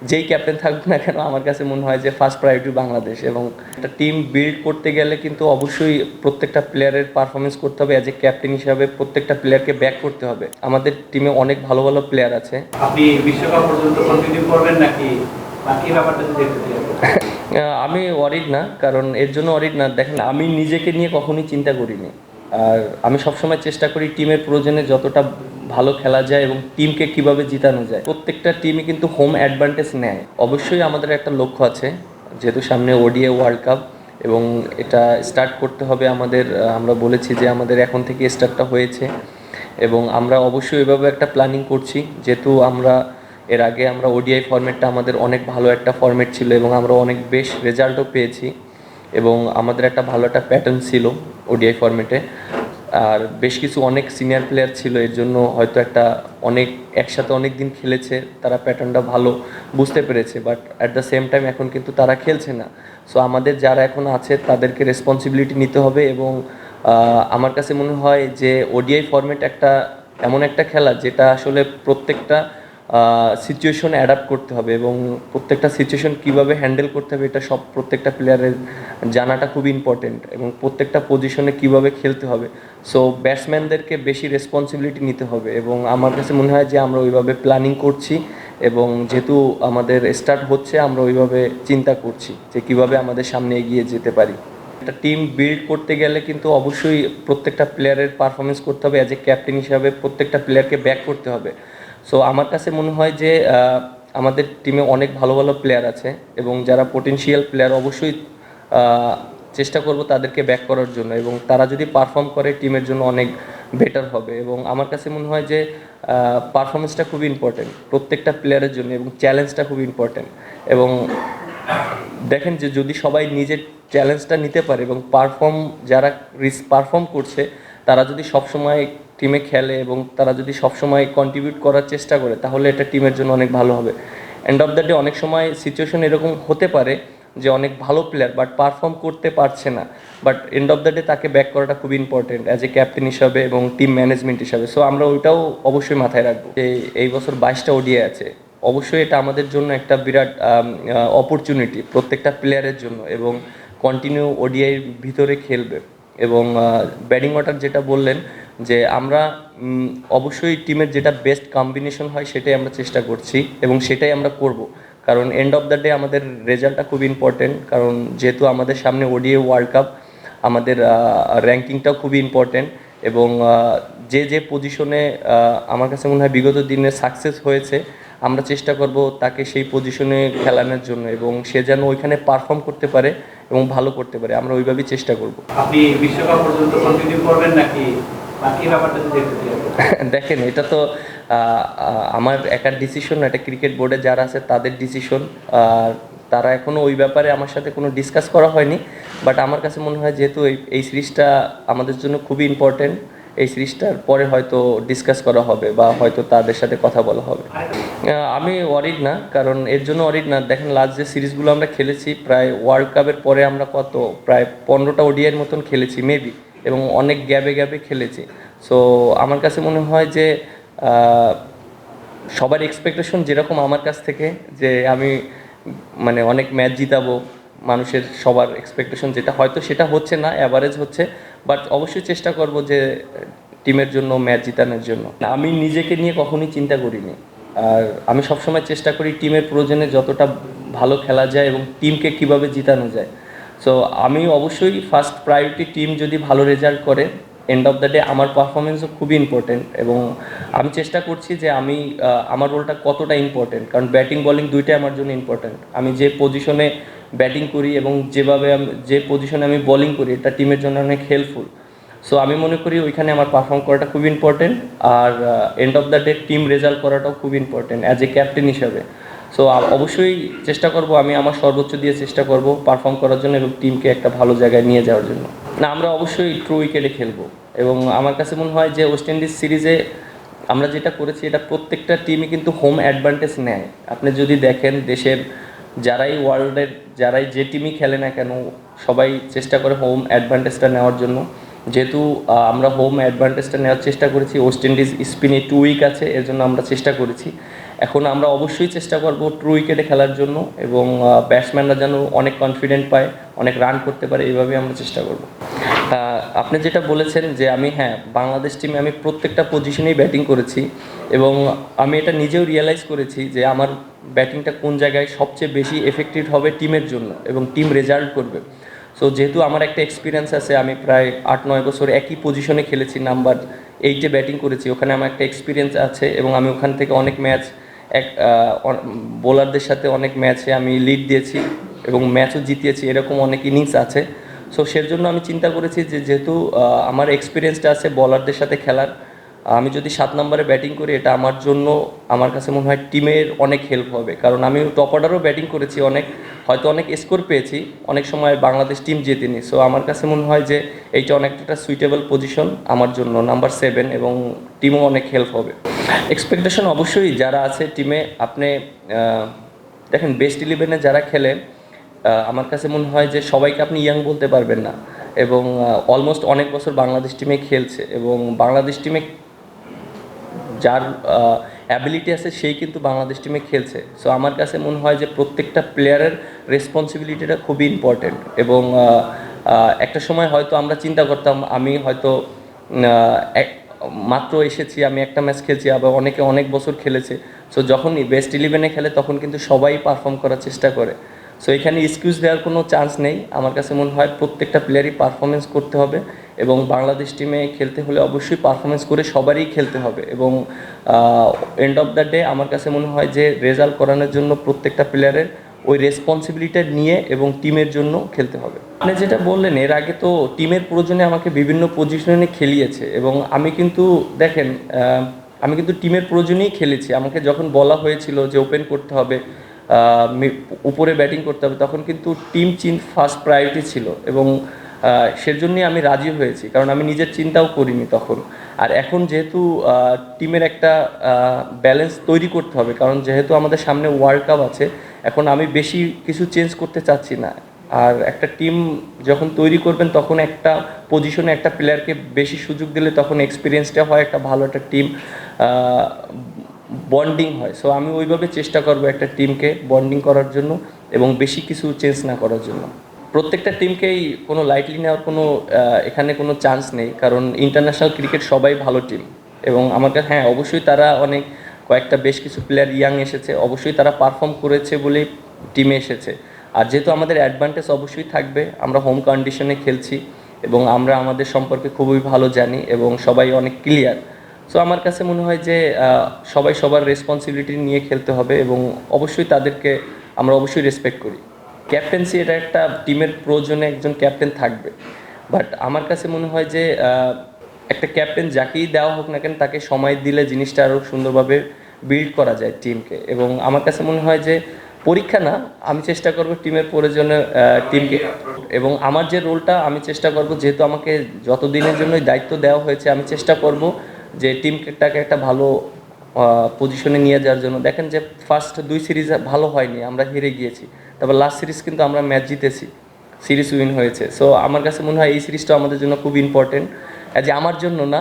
যেই ক্যাপ্টেন থাকুক না কেন আমার কাছে মনে হয় যে ফার্স্ট প্রায়োরিটি বাংলাদেশ। এবং একটা টিম বিল্ড করতে গেলে কিন্তু অবশ্যই প্রত্যেকটা প্লেয়ারের পারফরমেন্স করতে হবে। অ্যাজ এ ক্যাপ্টেন হিসাবে প্রত্যেকটা প্লেয়ারকে ব্যাক করতে হবে। আমাদের টিমে অনেক ভালো ভালো প্লেয়ার আছে। আপনি বিশ্বকাপ পর্যন্ত কন্টিনিউ করবেন নাকি বাকি ব্যাপারটা যদি একটু ক্লিয়ার করতেন? আমি ওয়ারিড না, কারণ এর জন্য ওয়ারিড না, দেখেন আমি নিজেকে নিয়ে কখনোই চিন্তা করিনি। আর আমি সবসময় চেষ্টা করি টিমের প্রয়োজনে যতটা ভালো খেলা যায় এবং টিমকে কিভাবে জিতানো যায়। প্রত্যেকটা টিমই কিন্তু হোম অ্যাডভান্টেজ নেয়। অবশ্যই আমাদের একটা লক্ষ্য আছে, যেহেতু সামনে ওডিআই ওয়ার্ল্ড কাপ এবং এটা স্টার্ট করতে হবে আমাদের। আমরা বলেছি যে আমাদের এখন থেকে স্টার্টটা হয়েছে এবং আমরা অবশ্যই এভাবে একটা প্ল্যানিং করছি। যেহেতু এর আগে আমরা ওডিআই ফরম্যাটটা আমাদের অনেক ভালো একটা ফরম্যাট ছিল এবং আমরা অনেক বেশ রেজাল্টও পেয়েছি এবং আমাদের একটা ভালো একটা প্যাটার্ন ছিল ওডিআই ফরম্যাটে। আর বেশ কিছু অনেক সিনিয়র প্লেয়ার ছিল, এর জন্য হয়তো একসাথে অনেক দিন খেলেছে, তারা প্যাটার্নটা ভালো বুঝতে পেরেছে। But at the same time এখন কিন্তু তারা খেলছে না। সো আমাদের যারা এখন আছে তাদেরকে রেসপন্সিবিলিটি নিতে হবে এবং আমার কাছে মনে হয় যে ওডিআই ফরম্যাট এমন একটা খেলা যেটা আসলে প্রত্যেকটা সিচুয়েশনে অ্যাডাপ্ট করতে হবে এবং প্রত্যেকটা সিচুয়েশন কীভাবে হ্যান্ডেল করতে হবে এটা প্রত্যেকটা প্লেয়ারের জানাটা খুব ইম্পর্টেন্ট এবং প্রত্যেকটা পজিশনে কীভাবে খেলতে হবে। সো ব্যাটসম্যানদেরকে বেশি রেসপন্সিবিলিটি নিতে হবে এবং আমার কাছে মনে হয় যে আমরা ওইভাবে প্ল্যানিং করছি এবং যেহেতু আমাদের স্টার্ট হচ্ছে আমরা ওইভাবে চিন্তা করছি যে কীভাবে আমাদের সামনে এগিয়ে যেতে পারি। একটা টিম বিল্ড করতে গেলে কিন্তু অবশ্যই প্রত্যেকটা প্লেয়ারের পারফরমেন্স করতে হবে। অ্যাজ এ ক্যাপ্টেন হিসাবে প্রত্যেকটা প্লেয়ারকে ব্যাক করতে হবে। সো আমার কাছে মনে হয় যে আমাদের টিমে অনেক ভালো ভালো প্লেয়ার আছে এবং যারা পোটেনশিয়াল প্লেয়ার অবশ্যই চেষ্টা করব তাদেরকে ব্যাক করার জন্য এবং তারা যদি পারফর্ম করে টিমের জন্য অনেক বেটার হবে। এবং আমার কাছে মনে হয় যে পারফরমেন্সটা খুব ইম্পর্টেন্ট প্রত্যেকটা প্লেয়ারের জন্য এবং চ্যালেঞ্জটা খুব ইম্পর্টেন্ট। এবং দেখেন যে যদি সবাই নিজের চ্যালেঞ্জটা নিতে পারে এবং যারা পারফর্ম করছে তারা যদি সবসময় টিমে খেলে এবং তারা যদি সবসময় কন্ট্রিবিউট করার চেষ্টা করে তাহলে এটা টিমের জন্য অনেক ভালো হবে। এন্ড অফ দ্য ডে অনেক সময় সিচুয়েশন এরকম হতে পারে যে অনেক ভালো প্লেয়ার বাট পারফর্ম করতে পারছে না, but and of the day তাকে ব্যাক করাটা খুব ইম্পর্টেন্ট অ্যাজ এ ক্যাপ্টেন হিসাবে এবং টিম ম্যানেজমেন্ট হিসাবে। সো আমরা ওইটাও অবশ্যই মাথায় রাখবো যে এই বছর 22টা ওডিআই আছে। অবশ্যই এটা আমাদের জন্য একটা বিরাট অপরচুনিটি প্রত্যেকটা প্লেয়ারের জন্য এবং কন্টিনিউ ওডিআইয়ের ভিতরে খেলবে। এবং ব্যাটিং অর্ডার যেটা বললেন যে আমরা অবশ্যই টিমের যেটা বেস্ট কম্বিনেশন হয় সেটাই আমরা চেষ্টা করছি এবং সেটাই আমরা করব। কারণ এন্ড অফ দ্য ডে আমাদের রেজাল্টটা খুব ইম্পর্টেন্ট, কারণ যেহেতু আমাদের সামনে ওডিআই ওয়ার্ল্ড কাপ, আমাদের র্যাঙ্কিংটাও খুবই ইম্পর্টেন্ট এবং যে পজিশনে আমার কাছে মনে হয় বিগত দিনে সাকসেস হয়েছে আমরা চেষ্টা করব তাকে সেই পজিশনে খেলানোর জন্য এবং সে যেন ওইখানে পারফর্ম করতে পারে এবং ভালো করতে পারে। আমরা ওইভাবেই চেষ্টা করব। আপনি বিশ্বকাপ পর্যন্ত কন্টিনিউ করবেন নাকি বাকি ব্যাপারটা যদি একটু ক্লিয়ার করতেন? দেখেন এটা তো আমার একার ডিসিশন না, এটা ক্রিকেট বোর্ডে যারা আছে তাদের ডিসিশন। আর তারা এখনও ওই ব্যাপারে আমার সাথে কোনো ডিসকাস করা হয়নি। বাট আমার কাছে মনে হয় যেহেতু এই সিরিজটা আমাদের জন্য খুবই ইম্পর্টেন্ট, এই সিরিজটার পরে হয়তো ডিসকাস করা হবে বা হয়তো তাদের সাথে কথা বলা হবে। আমি ওয়ারিড না, কারণ এর জন্য ওয়ারিড না, দেখেন লাস্ট যে সিরিজগুলো আমরা খেলেছি প্রায় ওয়ার্ল্ড কাপের পরে আমরা প্রায় 15টা ওডিআইয়ের মতন খেলেছি মেবি, এবং অনেক গ্যাপে গ্যাপে খেলেছি। সো আমার কাছে মনে হয় যে সবার এক্সপেকটেশন যেরকম আমার কাছ থেকে যে আমি মানে অনেক ম্যাচ জিতাবো, মানুষের সবার এক্সপেকটেশন যেটা হয়তো সেটা হচ্ছে না, অ্যাভারেজ হচ্ছে। বাট অবশ্যই চেষ্টা করব যে টিমের জন্য ম্যাচ জিতানোর জন্য। আমি নিজেকে নিয়ে কখনোই চিন্তা করিনি। আর আমি সবসময় চেষ্টা করি টিমের প্রয়োজনে যতটা ভালো খেলা যায় এবং টিমকে কিভাবে জিতানো যায়। সো আমি অবশ্যই ফার্স্ট প্রায়োরিটি টিম যদি ভালো রেজাল্ট করে, এন্ড অফ দ্য ডে আমার পারফরমেন্সও খুবই ইম্পর্টেন্ট এবং আমি চেষ্টা করছি যে আমার রোলটা কতটা ইম্পর্টেন্ট, কারণ ব্যাটিং বলিং দুইটাই আমার জন্য ইম্পর্টেন্ট। আমি যে পজিশনে ব্যাটিং করি এবং যে পজিশনে আমি বোলিং করি এটা টিমের জন্য অনেক হেল্পফুল। সো আমি মনে করি ওইখানে আমার পারফর্ম করাটা খুব ইম্পর্টেন্ট আর end of the day team result করাটাও খুব ইম্পর্টেন্ট অ্যাজ এ ক্যাপ্টেন হিসাবে। সো অবশ্যই চেষ্টা করব, আমি আমার সর্বোচ্চ দিয়ে চেষ্টা করব পারফর্ম করার জন্য এবং টিমকে একটা ভালো জায়গায় নিয়ে যাওয়ার জন্য। না, আমরা অবশ্যই ট্রু উইকেটে খেলবো এবং আমার কাছে মনে হয় যে ওয়েস্ট ইন্ডিজ সিরিজে আমরা যেটা করেছি এটা প্রত্যেকটা টিমই কিন্তু হোম অ্যাডভান্টেজ নেয়। আপনি যদি দেখেন দেশের যারাই যে টিমই খেলে না কেন সবাই চেষ্টা করে হোম অ্যাডভান্টেজটা নেওয়ার জন্য। যেহেতু আমরা হোম অ্যাডভান্টেজটা নেওয়ার চেষ্টা করেছি, ওয়েস্ট ইন্ডিজ স্পিনে 2 উইক আছে এর জন্য আমরা চেষ্টা করেছি এখন আমরা অবশ্যই চেষ্টা করব ট্রু উইকেটে খেলার জন্য এবং ব্যাটসম্যানরা যেন অনেক কনফিডেন্ট পায়, অনেক রান করতে পারে, এইভাবে আমরা চেষ্টা করব। আপনি যেটা বলেছেন যে আমি বাংলাদেশ টিমে আমি প্রত্যেকটা পজিশনেই ব্যাটিং করেছি এবং আমি এটা নিজেও রিয়েলাইজ করেছি যে আমার ব্যাটিংটা কোন জায়গায় সবচেয়ে বেশি এফেক্টিভ হবে টিমের জন্য এবং টিম রেজাল্ট করবে। সো যেহেতু আমার একটা এক্সপিরিয়েন্স আছে, আমি প্রায় 8-9 বছর একই পজিশনে খেলেছি, নাম্বার 8-এ ব্যাটিং করেছি, ওখানে আমার একটা এক্সপিরিয়েন্স আছে এবং আমি ওখান থেকে অনেক ম্যাচ বোলারদের সাথে অনেক ম্যাচে আমি লিড দিয়েছি এবং ম্যাচও জিতিয়েছি, এরকম অনেক ইনিংস আছে। সো সের জন্য আমি চিন্তা করেছি যে যেহেতু আমার এক্সপিরিয়েন্সটা আছে বলারদের সাথে খেলার, আমি যদি 7 নম্বরে ব্যাটিং করি এটা আমার জন্য, আমার কাছে মনে হয় টিমের অনেক হেল্প হবে, কারণ আমি টপ অর্ডারও ব্যাটিং করেছি, হয়তো অনেক স্কোর পেয়েছি, অনেক সময় বাংলাদেশ টিম জেতেনি। সো আমার কাছে মনে হয় যে এইটা অনেকটা সুইটেবল পজিশন আমার জন্য, নাম্বার 7, এবং টিমও অনেক হেল্প হবে। এক্সপেকটেশন অবশ্যই যারা আছে টিমে, আপনি দেখেন বেস্ট 11-এ যারা খেলে, আমার কাছে মনে হয় যে সবাইকে আপনি ইয়াং বলতে পারবেন না, এবং অলমোস্ট অনেক বছর বাংলাদেশ টিমে খেলছে এবং বাংলাদেশ টিমে যার অ্যাবিলিটি আছে সেই কিন্তু বাংলাদেশ টিমে খেলছে। সো আমার কাছে মনে হয় যে প্রত্যেকটা প্লেয়ারের রেসপন্সিবিলিটিটা খুবই ইম্পর্টেন্ট এবং একটা সময় হয়তো আমরা চিন্তা করতাম আমি হয়তো মাত্র এসেছি, আমি একটা ম্যাচ খেলছি, আবার অনেকে অনেক বছর খেলেছে। সো যখনই বেস্ট 11-এ খেলে তখন কিন্তু সবাই পারফর্ম করার চেষ্টা করে। সো এখানে এক্সকিউজ দেওয়ার কোনো চান্স নেই। আমার কাছে মনে হয় প্রত্যেকটা প্লেয়ারই পারফরমেন্স করতে হবে এবং বাংলাদেশ টিমে খেলতে হলে অবশ্যই পারফরমেন্স করে সবারই খেলতে হবে এবং এন্ড অফ দ্য ডে আমার কাছে মনে হয় যে রেজাল্ট করানোর জন্য প্রত্যেকটা প্লেয়ারের ওই রেসপন্সিবিলিটিটা নিয়ে এবং টিমের জন্য খেলতে হবে। আপনি যেটা বললেন, এর আগে তো টিমের প্রয়োজনে আমাকে বিভিন্ন পজিশনে খেলিয়েছে এবং আমি কিন্তু দেখেন আমি কিন্তু টিমের প্রয়োজনেই খেলেছি। আমাকে যখন বলা হয়েছিল যে ওপেন করতে হবে, উপরে ব্যাটিং করতে হবে, তখন কিন্তু টিম ফার্স্ট প্রায়োরিটি ছিল এবং সেজন্যই আমি রাজি হয়েছি, কারণ আমি নিজের চিন্তাও করিনি তখন। আর এখন যেহেতু টিমের একটা ব্যালেন্স তৈরি করতে হবে, কারণ যেহেতু আমাদের সামনে ওয়ার্ল্ড কাপ আছে, এখন আমি বেশি কিছু চেঞ্জ করতে চাচ্ছি না। আর একটা টিম যখন তৈরি করবেন তখন একটা পজিশনে একটা প্লেয়ারকে বেশি সুযোগ দিলে তখন এক্সপিরিয়েন্সটা হয়, একটা ভালো একটা টিম বন্ডিং হয়। সো আমি ওইভাবে চেষ্টা করব একটা টিমকে বন্ডিং করার জন্য এবং বেশি কিছু চেঞ্জ না করার জন্য। প্রত্যেকটা টিমকেই কোনো লাইটলি নেওয়ার কোনো এখানে কোনো চান্স নেই, কারণ ইন্টারন্যাশনাল ক্রিকেট সবাই ভালো টিম এবং আমার কাছে অবশ্যই তারা অনেক কয়েকটা বেশ কিছু প্লেয়ার ইয়াং এসেছে, অবশ্যই তারা পারফর্ম করেছে বলেই টিমে এসেছে। আর যেহেতু আমাদের অ্যাডভান্টেজ অবশ্যই থাকবে, আমরা হোম কন্ডিশনে খেলছি এবং আমরা আমাদের সম্পর্কে খুবই ভালো জানি এবং সবাই অনেক ক্লিয়ার। সো আমার কাছে মনে হয় যে সবাই সবার রেসপন্সিবিলিটি নিয়ে খেলতে হবে এবং অবশ্যই তাদেরকে আমরা অবশ্যই রেসপেক্ট করি। ক্যাপ্টেন্সি এটা একটা টিমের প্রয়োজনে একজন ক্যাপ্টেন থাকবে, বাট আমার কাছে মনে হয় যে একটা ক্যাপ্টেন যাকেই দেওয়া হোক না কেন তাকে সময় দিলে জিনিসটা আরও সুন্দরভাবে বিল্ড করা যায় টিমকে। এবং আমার কাছে মনে হয় যে পরীক্ষা না, আমি চেষ্টা করব টিমের প্রয়োজনে টিমকে, এবং আমার যে রোলটা আমি চেষ্টা করব, যেহেতু আমাকে যতদিনের জন্যই দায়িত্ব দেওয়া হয়েছে, আমি চেষ্টা করব যে টিমটাকে একটা ভালো পজিশনে নিয়ে যাওয়ার জন্য। দেখেন যে ফার্স্ট 2 সিরিজ ভালো হয়নি, আমরা হেরে গিয়েছি, তারপর লাস্ট সিরিজ কিন্তু আমরা ম্যাচ জিতেছি, সিরিজ উইন হয়েছে। সো আমার কাছে মনে হয় এই সিরিজটা আমাদের জন্য খুব ইম্পর্টেন্ট, যে আমার জন্য না,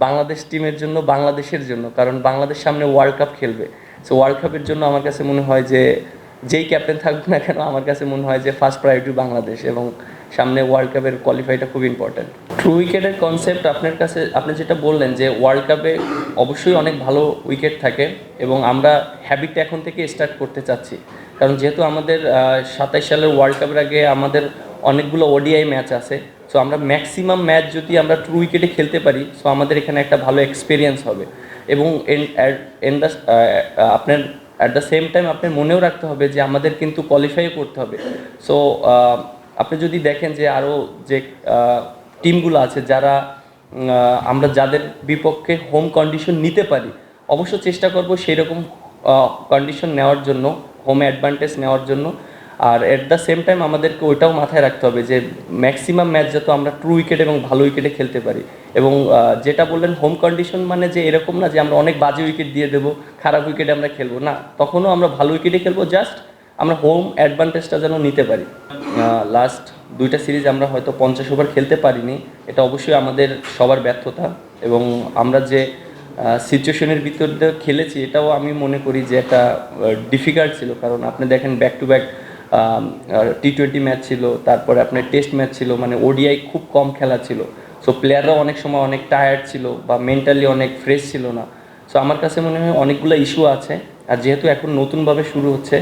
বাংলাদেশ টিমের জন্য, বাংলাদেশের জন্য, কারণ বাংলাদেশ সামনে ওয়ার্ল্ড কাপ খেলবে। সো ওয়ার্ল্ড কাপের জন্য আমার কাছে মনে হয় যে যেই ক্যাপ্টেন থাকবে না কেন, আমার কাছে মনে হয় যে ফার্স্ট প্রায়োরিটি বাংলাদেশ এবং সামনে ওয়ার্ল্ড কাপের কোয়ালিফাইটা খুব ইম্পর্টেন্ট। ট্রু উইকেটের কনসেপ্ট আপনার কাছে, আপনি যেটা বললেন যে ওয়ার্ল্ড কাপে অবশ্যই অনেক ভালো উইকেট থাকে এবং আমরা হ্যাবিটটা এখন থেকে স্টার্ট করতে চাচ্ছি, কারণ যেহেতু আমাদের 27 সালের ওয়ার্ল্ড কাপের আগে আমাদের অনেকগুলো ওডিআই ম্যাচ আছে। সো আমরা ম্যাক্সিমাম ম্যাচ যদি আমরা ট্রু উইকেটে খেলতে পারি, সো আমাদের এখানে একটা ভালো এক্সপিরিয়েন্স হবে এবং আপনার অ্যাট দ্য সেম টাইম আপনার মনেও রাখতে হবে যে আমাদের কিন্তু কোয়ালিফাই করতে হবে। সো আপনি যদি দেখেন যে আরও যে টিমগুলো আছে যারা আমরা যাদের বিপক্ষে হোম কন্ডিশন নিতে পারি, অবশ্য চেষ্টা করব সেই রকম কন্ডিশন নেওয়ার জন্য, হোম অ্যাডভান্টেজ নেওয়ার জন্য। আর এট দ্য সেম টাইম আমাদেরকে ওইটাও মাথায় রাখতে হবে যে ম্যাক্সিমাম ম্যাচ যাতে আমরা ট্রু উইকেট এবং ভালো উইকেটে খেলতে পারি। এবং যেটা বললেন হোম কন্ডিশন মানে যে এরকম না যে আমরা অনেক বাজে উইকেট দিয়ে দেবো, খারাপ উইকেটে আমরা খেলবো না, তখনও আমরা ভালো উইকেটে খেলবো, জাস্ট আমরা হোম অ্যাডভান্টেজটা যেন নিতে পারি। লাস্ট 2টা সিরিজ আমরা হয়তো 50 ওভার খেলতে পারিনি, এটা অবশ্যই আমাদের সবার ব্যর্থতা এবং আমরা যে সিচুয়েশনের ভিতর দিয়ে খেলেছি, এটাও আমি মনে করি যে একটা ডিফিকাল্ট ছিল। কারণ আপনি দেখেন back to back T20 match ছিল, তারপরে আপনার টেস্ট ম্যাচ ছিল, মানে ওডিআই খুব কম খেলা ছিল। সো প্লেয়াররাও অনেক সময় অনেক টায়ার্ড ছিল বা মেন্টালি অনেক ফ্রেশ ছিল না। সো আমার কাছে মনে হয় অনেকগুলো ইস্যু আছে। আর যেহেতু এখন নতুনভাবে শুরু হচ্ছে,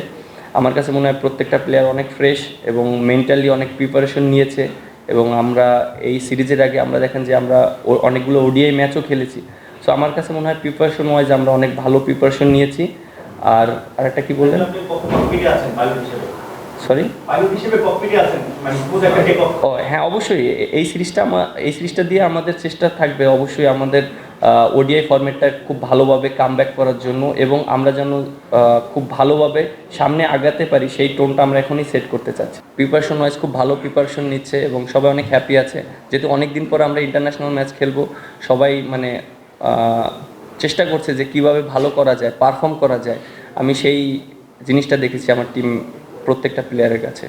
আমার কাছে মনে হয় প্রত্যেকটা প্লেয়ার অনেক ফ্রেশ এবং মেন্টালি অনেক প্রিপারেশন নিয়েছে। এবং আমরা এই সিরিজের আগে আমরা দেখেন যে আমরা অনেকগুলো ওডিআই ম্যাচও খেলেছি। সো আমার কাছে মনে হয় প্রিপারেশন ওয়াইজ আমরা অনেক ভালো প্রিপারেশন নিয়েছি। আর আরেকটা কি বললেন? আপনি ককপিটে আছেন পাইলট হিসেবে। সরি? পাইলট হিসেবে ককপিটে আছেন, মানে খুব একটা টেক অফ। ও হ্যাঁ, অবশ্যই এই সিরিজটা দিয়ে আমাদের চেষ্টা থাকবে অবশ্যই আমাদের ওডিআই ফরম্যাটটা খুব ভালোভাবে কামব্যাক করার জন্য, এবং আমরা যেন খুব ভালোভাবে সামনে আগাতে পারি সেই টোনটা আমরা এখনই সেট করতে চাচ্ছি। প্রিপারেশন ওয়াইজ খুব ভালো প্রিপারেশন নিচ্ছে এবং সবাই অনেক হ্যাপি আছে, যেহেতু অনেক দিন পর আমরা ইন্টারন্যাশনাল ম্যাচ খেলবো। সবাই মানে চেষ্টা করছে যে কিভাবে ভালো করা যায়, পারফর্ম করা যায়। আমি সেই জিনিসটা দেখেছি আমার টিম প্রত্যেকটা প্লেয়ারের কাছে।